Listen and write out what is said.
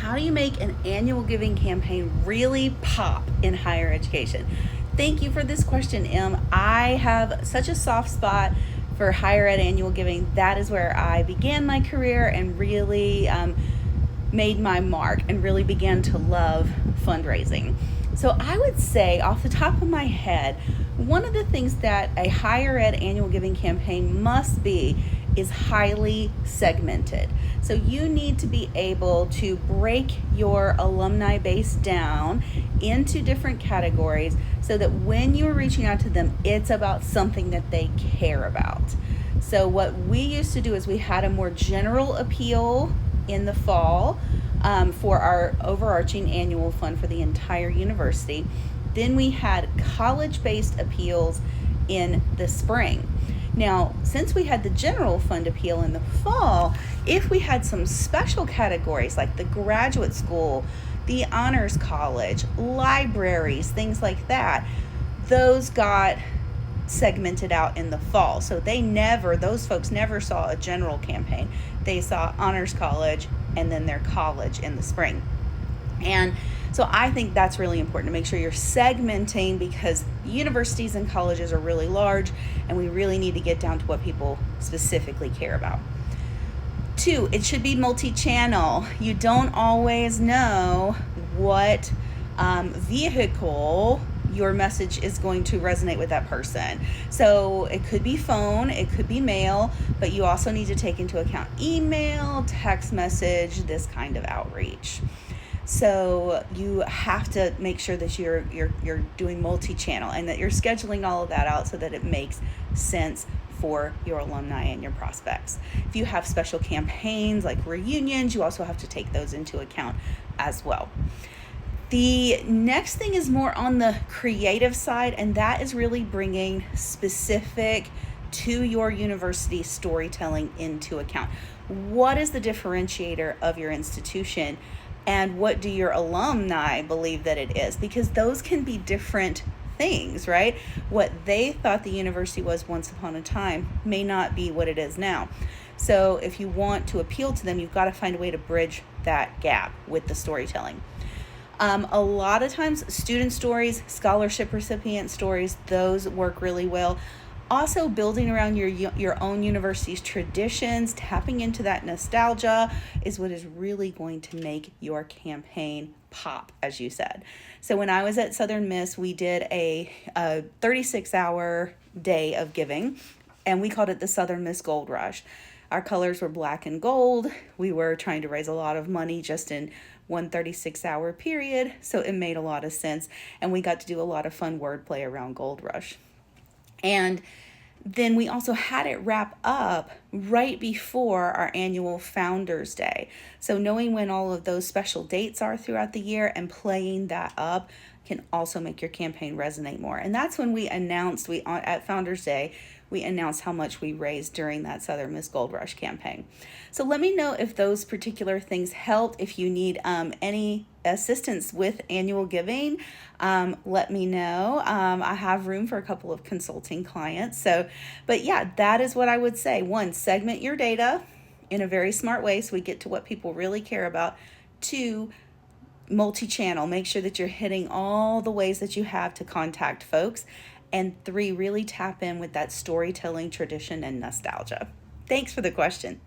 how do you make an annual giving campaign really pop in higher education? Thank you for this question, Em. I have such a soft spot for higher ed annual giving. That is where I began my career and really made my mark and really began to love fundraising. So I would say, off the top of my head, one of the things that a higher ed annual giving campaign must be is highly segmented. So you need to be able to break your alumni base down into different categories so that when you're reaching out to them, it's about something that they care about. So what we used to do is we had a more general appeal in the fall for our overarching annual fund for the entire university. Then we had college-based appeals in the spring. Now, since we had the general fund appeal in the fall, if we had some special categories like the graduate school, the honors college, libraries, things like that, those got segmented out in the fall. So those folks never saw a general campaign. They saw honors college and then their college in the spring. And so I think that's really important to make sure you're segmenting, because universities and colleges are really large and we really need to get down to what people specifically care about. 2, it should be multi-channel. You don't always know what vehicle your message is going to resonate with that person. So it could be phone, it could be mail, but you also need to take into account email, text message, this kind of outreach. So you have to make sure that you're doing multi-channel and that you're scheduling all of that out so that it makes sense for your alumni and your prospects. If you have special campaigns like reunions, you also have to take those into account as well. The next thing is more on the creative side, and that is really bringing specific to your university storytelling into account. What is the differentiator of your institution, and what do your alumni believe that it is? Because those can be different things, right? What they thought the university was once upon a time may not be what it is now. So if you want to appeal to them, you've got to find a way to bridge that gap with the storytelling. A lot of times, student stories, scholarship recipient stories, those work really well. Also, building around your own university's traditions, tapping into that nostalgia is what is really going to make your campaign pop, as you said. So when I was at Southern Miss, we did a 36-hour day of giving, and we called it the Southern Miss Gold Rush. Our colors were black and gold. We were trying to raise a lot of money just in one 36-hour period, so it made a lot of sense, and we got to do a lot of fun wordplay around Gold Rush. And then we also had it wrap up right before our annual Founders Day. So knowing when all of those special dates are throughout the year and playing that up can also make your campaign resonate more. And that's when we announced, at Founders Day, we announced how much we raised during that Southern Miss Gold Rush campaign. So let me know if those particular things helped. If you need any assistance with annual giving, let me know. I have room for a couple of consulting clients. But yeah, that is what I would say. 1, segment your data in a very smart way so we get to what people really care about. 2, multi-channel. Make sure that you're hitting all the ways that you have to contact folks. And 3, really tap in with that storytelling tradition and nostalgia. Thanks for the question.